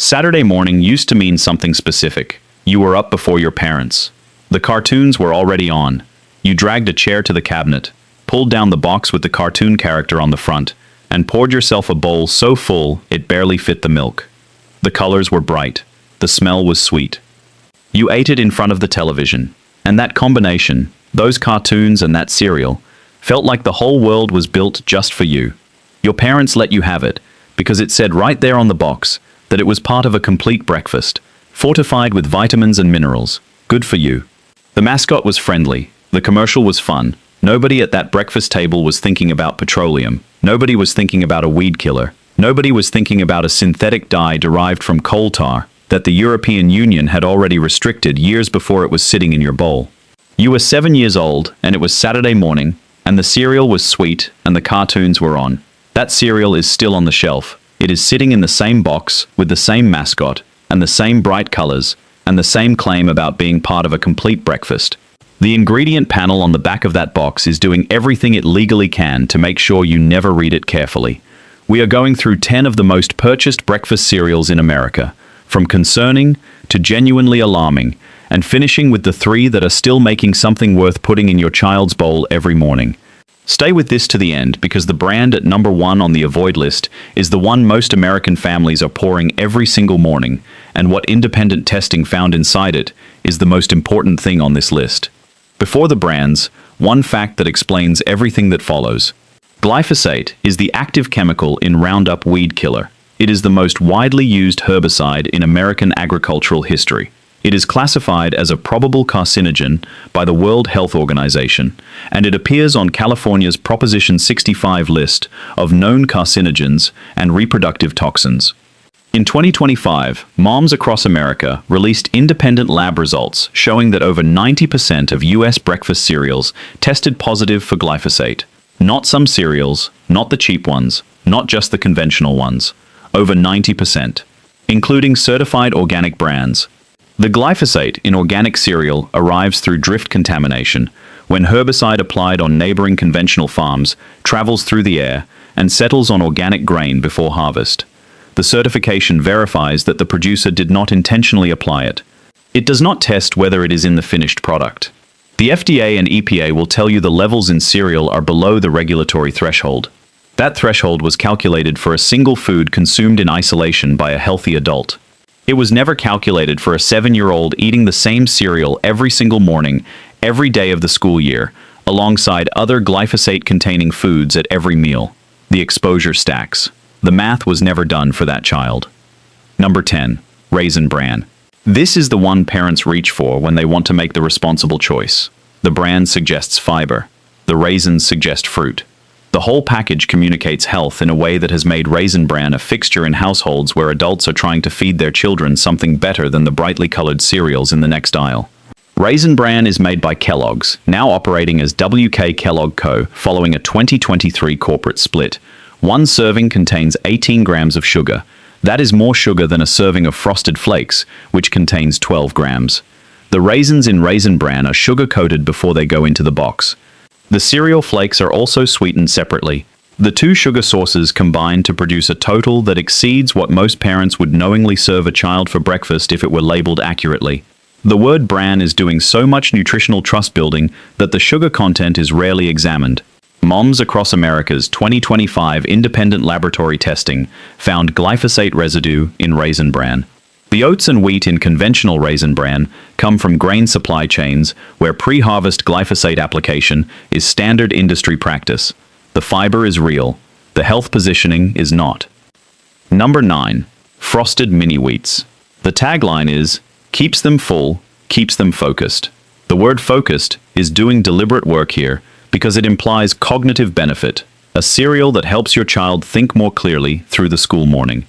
Saturday morning used to mean something specific. You were up before your parents. The cartoons were already on. You dragged a chair to the cabinet, pulled down the box with the cartoon character on the front, and poured yourself a bowl so full it barely fit the milk. The colors were bright. The smell was sweet. You ate it in front of the television, and that combination, those cartoons and that cereal, felt like the whole world was built just for you. Your parents let you have it, because it said right there on the box that it was part of a complete breakfast, fortified with vitamins and minerals, good for you. The mascot was friendly, the commercial was fun. Nobody at that breakfast table was thinking about petroleum. Nobody was thinking about a weed killer. Nobody was thinking about a synthetic dye derived from coal tar that the European Union had already restricted years before it was sitting in your bowl. You were 7 years old, and it was Saturday morning, and the cereal was sweet, and the cartoons were on. That cereal is still on the shelf. It is sitting in the same box, with the same mascot, and the same bright colors, and the same claim about being part of a complete breakfast. The ingredient panel on the back of that box is doing everything it legally can to make sure you never read it carefully. We are going through 10 of the most purchased breakfast cereals in America, from concerning to genuinely alarming, and finishing with the 3 that are still making something worth putting in your child's bowl every morning. Stay with this to the end, because the brand at number 1 on the avoid list is the one most American families are pouring every single morning, and what independent testing found inside it is the most important thing on this list. Before the brands, one fact that explains everything that follows. Glyphosate is the active chemical in Roundup weed killer. It is the most widely used herbicide in American agricultural history. It is classified as a probable carcinogen by the World Health Organization, and it appears on California's Proposition 65 list of known carcinogens and reproductive toxins. In 2025, moms across America released independent lab results showing that over 90% of U.S. breakfast cereals tested positive for glyphosate. Not some cereals, not the cheap ones, not just the conventional ones. Over 90%, including certified organic brands. The glyphosate in organic cereal arrives through drift contamination, when herbicide applied on neighboring conventional farms travels through the air and settles on organic grain before harvest. The certification verifies that the producer did not intentionally apply it. It does not test whether it is in the finished product. The FDA and EPA will tell you the levels in cereal are below the regulatory threshold. That threshold was calculated for a single food consumed in isolation by a healthy adult. It was never calculated for a 7-year-old eating the same cereal every single morning, every day of the school year, alongside other glyphosate-containing foods at every meal. The exposure stacks. The math was never done for that child. Number 10. Raisin Bran. This is the one parents reach for when they want to make the responsible choice. The bran suggests fiber. The raisins suggest fruit. The whole package communicates health in a way that has made Raisin Bran a fixture in households where adults are trying to feed their children something better than the brightly colored cereals in the next aisle. Raisin Bran is made by Kellogg's, now operating as WK Kellogg Co., following a 2023 corporate split. One serving contains 18 grams of sugar. That is more sugar than a serving of Frosted Flakes, which contains 12 grams. The raisins in Raisin Bran are sugar-coated before they go into the box. The cereal flakes are also sweetened separately. The 2 sugar sources combine to produce a total that exceeds what most parents would knowingly serve a child for breakfast if it were labeled accurately. The word bran is doing so much nutritional trust building that the sugar content is rarely examined. Moms across America's 2025 independent laboratory testing found glyphosate residue in Raisin Bran. The oats and wheat in conventional Raisin Bran come from grain supply chains where pre-harvest glyphosate application is standard industry practice. The fiber is real. The health positioning is not. Number 9. Frosted Mini Wheats. The tagline is, keeps them full, keeps them focused. The word focused is doing deliberate work here because it implies cognitive benefit, a cereal that helps your child think more clearly through the school morning.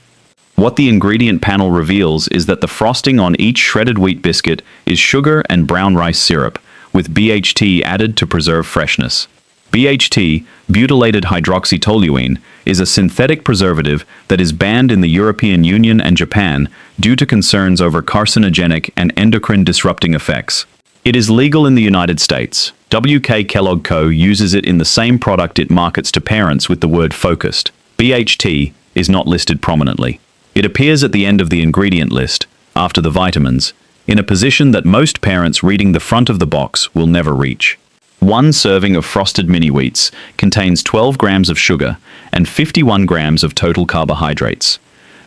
What the ingredient panel reveals is that the frosting on each shredded wheat biscuit is sugar and brown rice syrup, with BHT added to preserve freshness. BHT, butylated hydroxytoluene, is a synthetic preservative that is banned in the European Union and Japan due to concerns over carcinogenic and endocrine-disrupting effects. It is legal in the United States. WK Kellogg Co. uses it in the same product it markets to parents with the word focused. BHT is not listed prominently. It appears at the end of the ingredient list, after the vitamins, in a position that most parents reading the front of the box will never reach. One serving of frosted mini wheats contains 12 grams of sugar and 51 grams of total carbohydrates.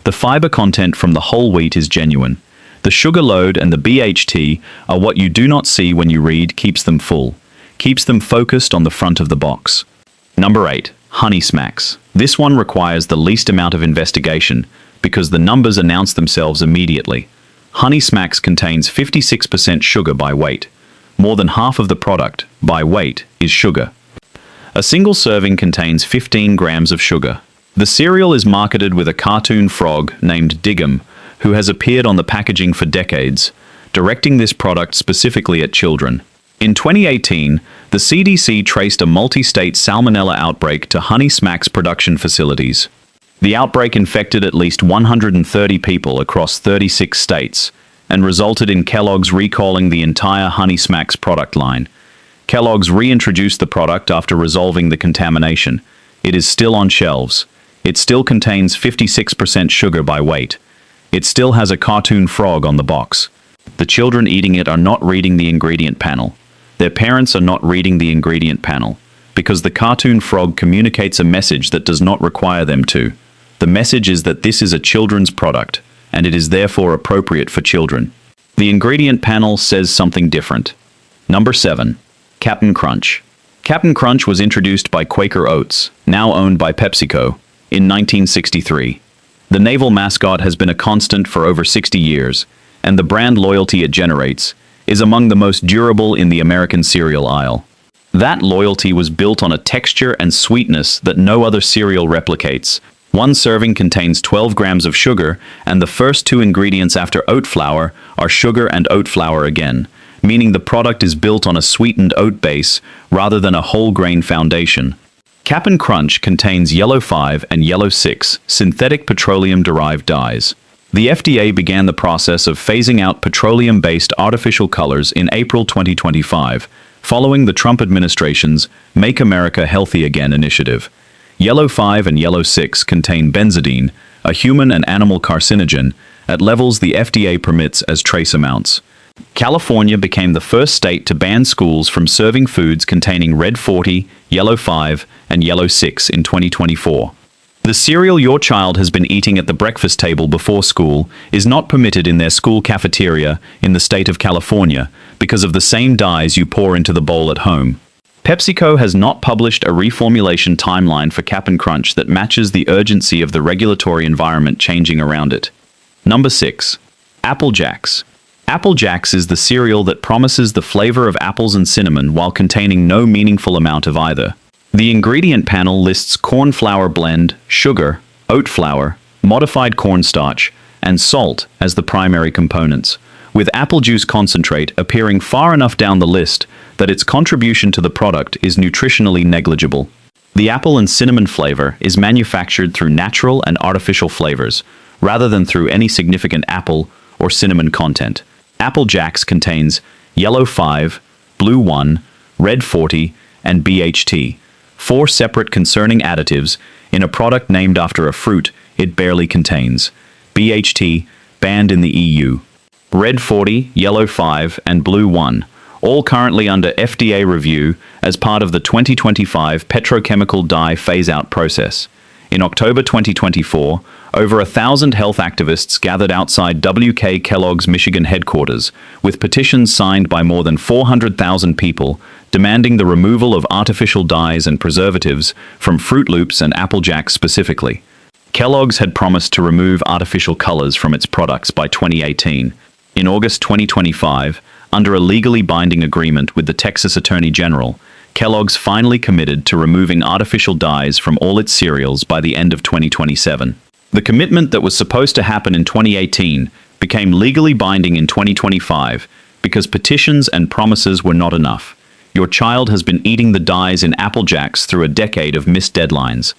The fiber content from the whole wheat is genuine. The sugar load and the BHT are what you do not see when you read keeps them full, keeps them focused on the front of the box. Number 8. Honey Smacks. This one requires the least amount of investigation because the numbers announce themselves immediately. Honey Smacks contains 56% sugar by weight. More than half of the product, by weight, is sugar. A single serving contains 15 grams of sugar. The cereal is marketed with a cartoon frog named Diggum, who has appeared on the packaging for decades, directing this product specifically at children. In 2018, the CDC traced a multi-state salmonella outbreak to Honey Smacks production facilities. The outbreak infected at least 130 people across 36 states and resulted in Kellogg's recalling the entire Honey Smacks product line. Kellogg's reintroduced the product after resolving the contamination. It is still on shelves. It still contains 56% sugar by weight. It still has a cartoon frog on the box. The children eating it are not reading the ingredient panel. Their parents are not reading the ingredient panel because the cartoon frog communicates a message that does not require them to. The message is that this is a children's product, and it is therefore appropriate for children. The ingredient panel says something different. Number 7. Cap'n Crunch. Cap'n Crunch was introduced by Quaker Oats, now owned by PepsiCo, in 1963. The naval mascot has been a constant for over 60 years, and the brand loyalty it generates is among the most durable in the American cereal aisle. That loyalty was built on a texture and sweetness that no other cereal replicates. One serving contains 12 grams of sugar, and the first two ingredients after oat flour are sugar and oat flour again, meaning the product is built on a sweetened oat base rather than a whole grain foundation. Cap'n Crunch contains yellow 5 and yellow 6 synthetic petroleum-derived dyes. The FDA began the process of phasing out petroleum-based artificial colors in April 2025, following the Trump administration's Make America Healthy Again initiative. Yellow 5 and yellow 6 contain benzidine, a human and animal carcinogen, at levels the FDA permits as trace amounts. California became the first state to ban schools from serving foods containing red 40, yellow 5, and yellow 6 in 2024. The cereal your child has been eating at the breakfast table before school is not permitted in their school cafeteria in the state of California because of the same dyes you pour into the bowl at home. PepsiCo has not published a reformulation timeline for Cap'n Crunch that matches the urgency of the regulatory environment changing around it. Number 6. Apple Jacks. Apple Jacks is the cereal that promises the flavor of apples and cinnamon while containing no meaningful amount of either. The ingredient panel lists corn flour blend, sugar, oat flour, modified cornstarch, and salt as the primary components, with apple juice concentrate appearing far enough down the list that its contribution to the product is nutritionally negligible. The apple and cinnamon flavor is manufactured through natural and artificial flavors, rather than through any significant apple or cinnamon content. Apple Jacks contains yellow 5, blue 1, red 40, and BHT, 4 separate concerning additives in a product named after a fruit it barely contains. BHT, banned in the EU. Red 40, yellow 5, and blue 1, all currently under FDA review as part of the 2025 petrochemical dye phase-out process. In October 2024, over 1,000 health activists gathered outside WK Kellogg's Michigan headquarters, with petitions signed by more than 400,000 people demanding the removal of artificial dyes and preservatives from Fruit Loops and Apple Jacks specifically. Kellogg's had promised to remove artificial colors from its products by 2018. In August 2025, under a legally binding agreement with the Texas Attorney General, Kellogg's finally committed to removing artificial dyes from all its cereals by the end of 2027. The commitment that was supposed to happen in 2018 became legally binding in 2025 because petitions and promises were not enough. Your child has been eating the dyes in Apple Jacks through a decade of missed deadlines.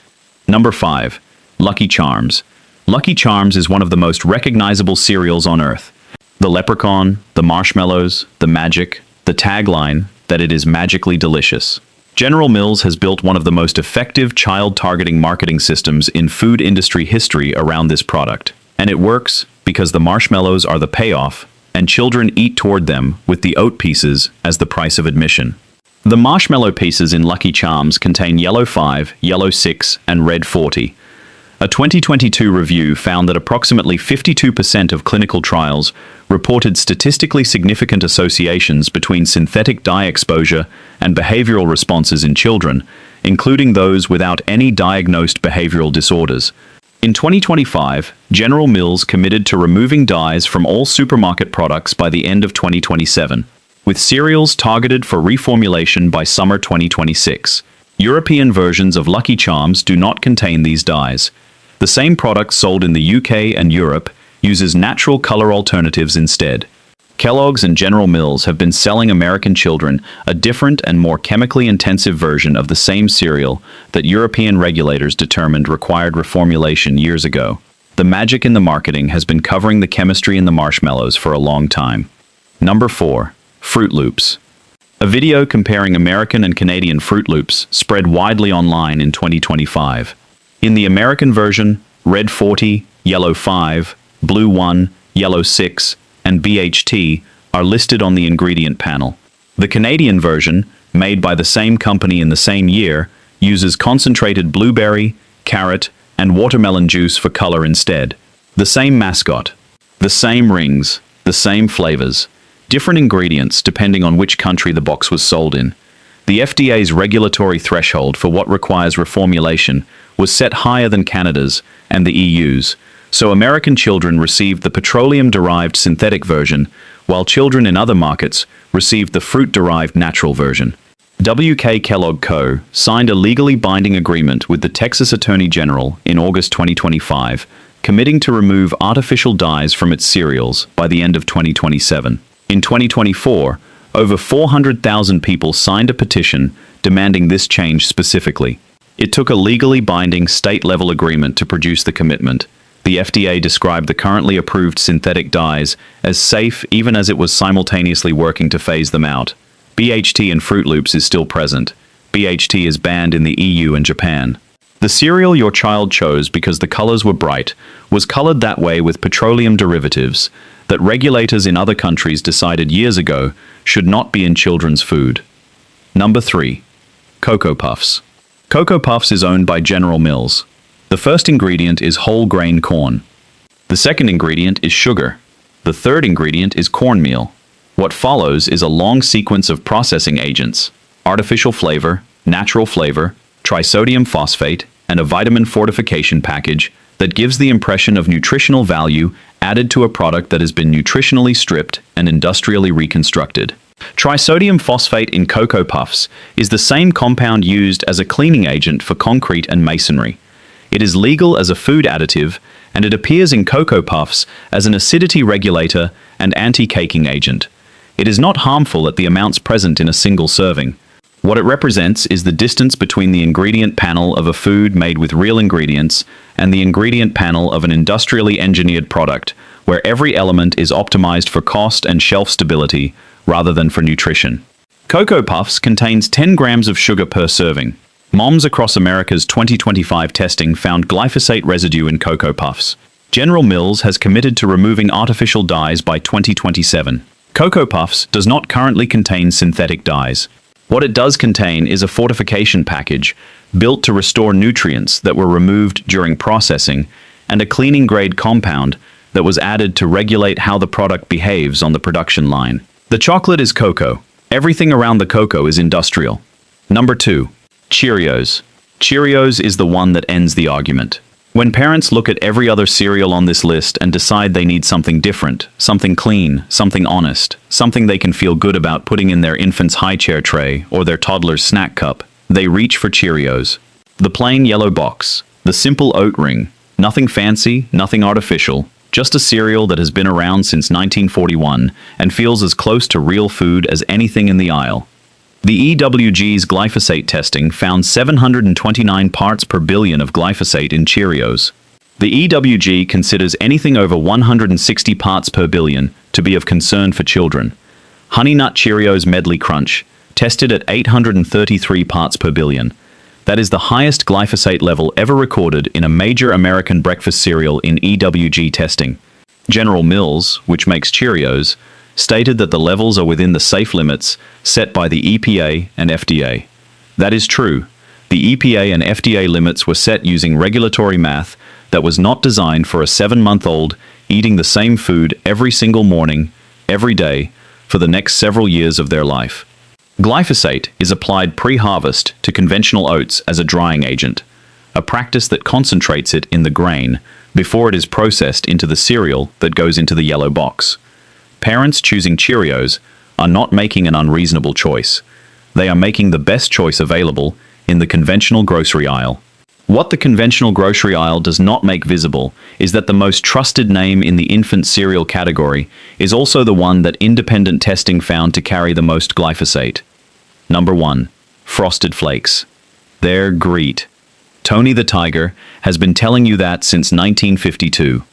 Number 5. Lucky Charms. Lucky Charms is one of the most recognizable cereals on Earth. The leprechaun, the marshmallows, the magic, the tagline that it is magically delicious. General Mills has built one of the most effective child-targeting marketing systems in food industry history around this product. And it works because the marshmallows are the payoff, and children eat toward them with the oat pieces as the price of admission. The marshmallow pieces in Lucky Charms contain yellow 5, yellow 6, and red 40. A 2022 review found that approximately 52% of clinical trials reported statistically significant associations between synthetic dye exposure and behavioral responses in children, including those without any diagnosed behavioral disorders. In 2025, General Mills committed to removing dyes from all supermarket products by the end of 2027, with cereals targeted for reformulation by summer 2026. European versions of Lucky Charms do not contain these dyes. The same product sold in the UK and Europe uses natural color alternatives instead. Kellogg's and General Mills have been selling American children a different and more chemically intensive version of the same cereal that European regulators determined required reformulation years ago. The magic in the marketing has been covering the chemistry in the marshmallows for a long time. Number 4. Fruit Loops. A video comparing American and Canadian Fruit Loops spread widely online in 2025. In the American version, red 40, yellow 5, blue 1, yellow 6, and BHT are listed on the ingredient panel. The Canadian version, made by the same company in the same year, uses concentrated blueberry, carrot, and watermelon juice for color instead. The same mascot, the same rings, the same flavors, different ingredients depending on which country the box was sold in. The FDA's regulatory threshold for what requires reformulation was set higher than Canada's and the EU's, so American children received the petroleum-derived synthetic version, while children in other markets received the fruit-derived natural version. W.K. Kellogg Co. signed a legally binding agreement with the Texas Attorney General in August 2025, committing to remove artificial dyes from its cereals by the end of 2027. In 2024, over 400,000 people signed a petition demanding this change specifically. It took a legally binding state-level agreement to produce the commitment. The FDA described the currently approved synthetic dyes as safe even as it was simultaneously working to phase them out. BHT in Fruit Loops is still present. BHT is banned in the EU and Japan. The cereal your child chose because the colors were bright was colored that way with petroleum derivatives that regulators in other countries decided years ago should not be in children's food. Number 3. Cocoa Puffs. Cocoa Puffs is owned by General Mills. The first ingredient is whole grain corn. The second ingredient is sugar. The third ingredient is cornmeal. What follows is a long sequence of processing agents: artificial flavor, natural flavor, trisodium phosphate, and a vitamin fortification package that gives the impression of nutritional value added to a product that has been nutritionally stripped and industrially reconstructed. Trisodium phosphate in Cocoa Puffs is the same compound used as a cleaning agent for concrete and masonry. It is legal as a food additive, and it appears in Cocoa Puffs as an acidity regulator and anti-caking agent. It is not harmful at the amounts present in a single serving. What it represents is the distance between the ingredient panel of a food made with real ingredients and the ingredient panel of an industrially engineered product, where every element is optimized for cost and shelf stability rather than for nutrition. Cocoa Puffs contains 10 grams of sugar per serving. Moms across America's 2025 testing found glyphosate residue in Cocoa Puffs. General Mills has committed to removing artificial dyes by 2027. Cocoa Puffs does not currently contain synthetic dyes. What it does contain is a fortification package built to restore nutrients that were removed during processing and a cleaning-grade compound that was added to regulate how the product behaves on the production line. The chocolate is cocoa. Everything around the cocoa is industrial. Number 2. Cheerios. Cheerios is the one that ends the argument. When parents look at every other cereal on this list and decide they need something different, something clean, something honest, something they can feel good about putting in their infant's high chair tray or their toddler's snack cup, they reach for Cheerios. The plain yellow box, the simple oat ring, nothing fancy, nothing artificial, just a cereal that has been around since 1941 and feels as close to real food as anything in the aisle. The EWG's glyphosate testing found 729 parts per billion of glyphosate in Cheerios. The EWG considers anything over 160 parts per billion to be of concern for children. Honey Nut Cheerios Medley Crunch, tested at 833 parts per billion. That is the highest glyphosate level ever recorded in a major American breakfast cereal in EWG testing. General Mills, which makes Cheerios, stated that the levels are within the safe limits set by the EPA and FDA. That is true. The EPA and FDA limits were set using regulatory math that was not designed for a 7-month-old eating the same food every single morning, every day, for the next several years of their life. Glyphosate is applied pre-harvest to conventional oats as a drying agent, a practice that concentrates it in the grain before it is processed into the cereal that goes into the yellow box. Parents choosing Cheerios are not making an unreasonable choice. They are making the best choice available in the conventional grocery aisle. What the conventional grocery aisle does not make visible is that the most trusted name in the infant cereal category is also the one that independent testing found to carry the most glyphosate. Number 1. Frosted Flakes. They're great. Tony the Tiger has been telling you that since 1952.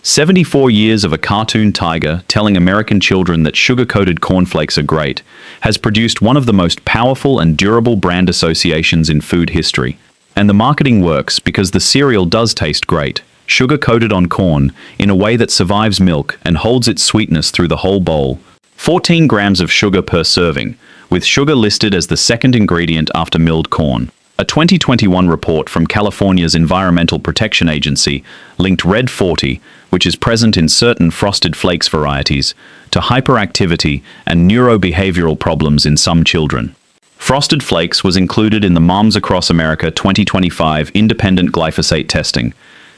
74 years of a cartoon tiger telling American children that sugar-coated cornflakes are great has produced one of the most powerful and durable brand associations in food history. And the marketing works because the cereal does taste great, sugar-coated on corn, in a way that survives milk and holds its sweetness through the whole bowl. 14 grams of sugar per serving, with sugar listed as the second ingredient after milled corn. A 2021 report from California's Environmental Protection Agency linked Red 40, which is present in certain Frosted Flakes varieties, to hyperactivity and neurobehavioral problems in some children. Frosted Flakes was included in the Moms Across America 2025 independent glyphosate testing.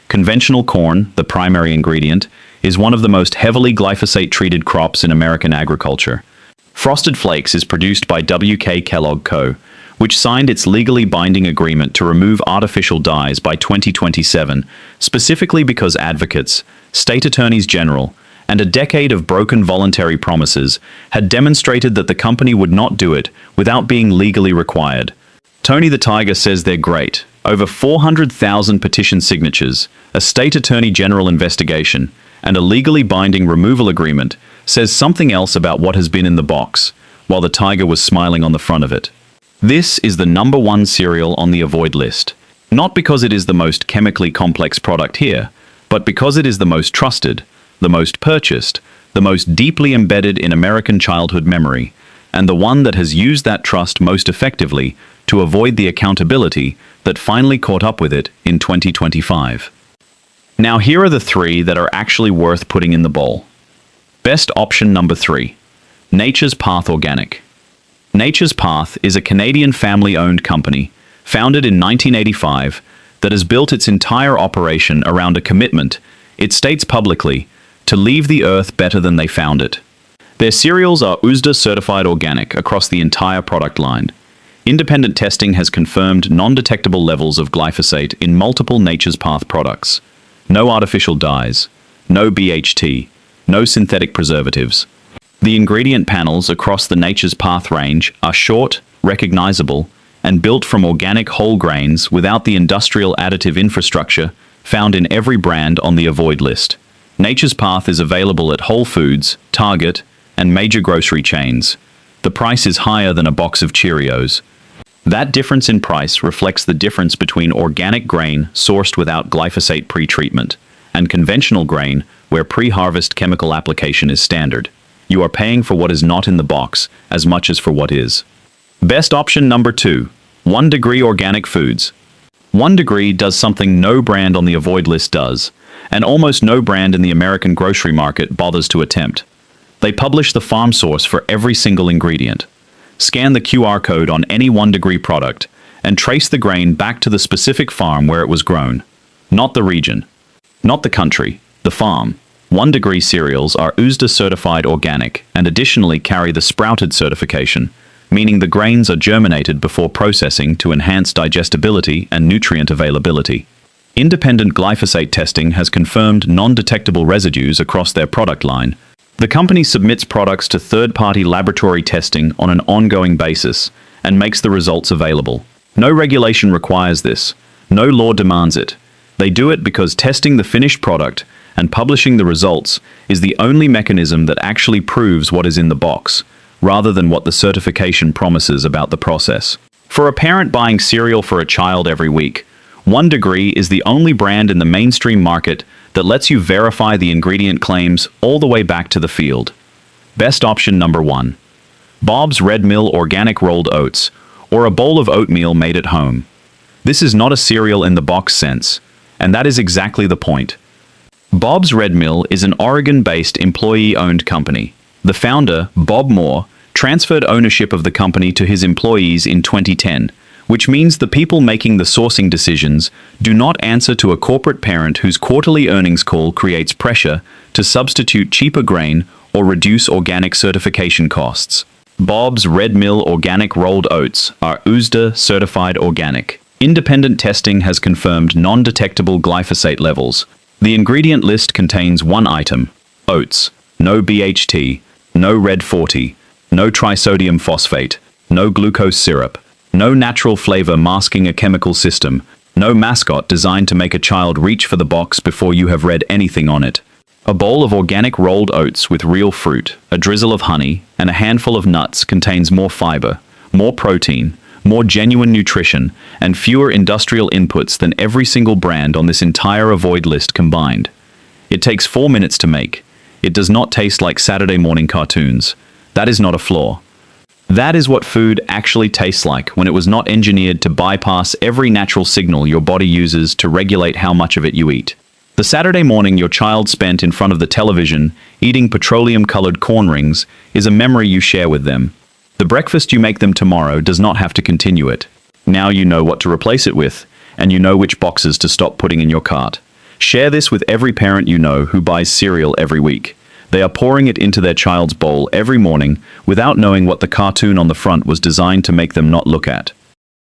Conventional corn, the primary ingredient, is one of the most heavily glyphosate-treated crops in American agriculture. Frosted Flakes is produced by W.K. Kellogg Co., which signed its legally binding agreement to remove artificial dyes by 2027, specifically because advocates, state attorneys general, and a decade of broken voluntary promises had demonstrated that the company would not do it without being legally required. Tony the Tiger says they're great. Over 400,000 petition signatures, a state attorney general investigation, and a legally binding removal agreement says something else about what has been in the box, while the tiger was smiling on the front of it. This is the number 1 cereal on the avoid list. Not because it is the most chemically complex product here, but because it is the most trusted, the most purchased, the most deeply embedded in American childhood memory, and the one that has used that trust most effectively to avoid the accountability that finally caught up with it in 2025. Now here are the 3 that are actually worth putting in the bowl. Best option number 3. Nature's Path Organic. Nature's Path is a Canadian family-owned company, founded in 1985, that has built its entire operation around a commitment, it states publicly, to leave the earth better than they found it. Their cereals are USDA certified organic across the entire product line. Independent testing has confirmed non-detectable levels of glyphosate in multiple Nature's Path products. No artificial dyes, no BHT, no synthetic preservatives. The ingredient panels across the Nature's Path range are short, recognizable, and built from organic whole grains without the industrial additive infrastructure found in every brand on the avoid list. Nature's Path is available at Whole Foods, Target, and major grocery chains. The price is higher than a box of Cheerios. That difference in price reflects the difference between organic grain sourced without glyphosate pre-treatment and conventional grain where pre-harvest chemical application is standard. You are paying for what is not in the box as much as for what is. Best option number 2. 1 Degree Organic Foods. 1 Degree does something no brand on the avoid list does, and almost no brand in the American grocery market bothers to attempt. They publish the farm source for every single ingredient. Scan the QR code on any 1 Degree product, and trace the grain back to the specific farm where it was grown. Not the region. Not the country. The farm. 1 Degree cereals are USDA certified organic and additionally carry the sprouted certification, meaning the grains are germinated before processing to enhance digestibility and nutrient availability. Independent glyphosate testing has confirmed non-detectable residues across their product line. The company submits products to third-party laboratory testing on an ongoing basis and makes the results available. No regulation requires this. No law demands it. They do it because testing the finished product and publishing the results is the only mechanism that actually proves what is in the box, rather than what the certification promises about the process. For a parent buying cereal for a child every week, 1 Degree is the only brand in the mainstream market that lets you verify the ingredient claims all the way back to the field. Best option number 1. Bob's Red Mill Organic Rolled Oats, or a bowl of oatmeal made at home. This is not a cereal in the box sense, and that is exactly the point. Bob's Red Mill is an Oregon-based employee-owned company. The founder, Bob Moore, transferred ownership of the company to his employees in 2010, which means the people making the sourcing decisions do not answer to a corporate parent whose quarterly earnings call creates pressure to substitute cheaper grain or reduce organic certification costs. Bob's Red Mill Organic Rolled Oats are USDA certified organic. Independent testing has confirmed non-detectable glyphosate levels. The ingredient list contains 1 item: oats, no BHT, no Red 40, no trisodium phosphate, no glucose syrup, no natural flavor masking a chemical system, no mascot designed to make a child reach for the box before you have read anything on it. A bowl of organic rolled oats with real fruit, a drizzle of honey, and a handful of nuts contains more fiber, more protein, more genuine nutrition, and fewer industrial inputs than every single brand on this entire avoid list combined. It takes 4 minutes to make. It does not taste like Saturday morning cartoons. That is not a flaw. That is what food actually tastes like when it was not engineered to bypass every natural signal your body uses to regulate how much of it you eat. The Saturday morning your child spent in front of the television eating petroleum-colored corn rings is a memory you share with them. The breakfast you make them tomorrow does not have to continue it. Now you know what to replace it with, and you know which boxes to stop putting in your cart. Share this with every parent you know who buys cereal every week. They are pouring it into their child's bowl every morning without knowing what the cartoon on the front was designed to make them not look at.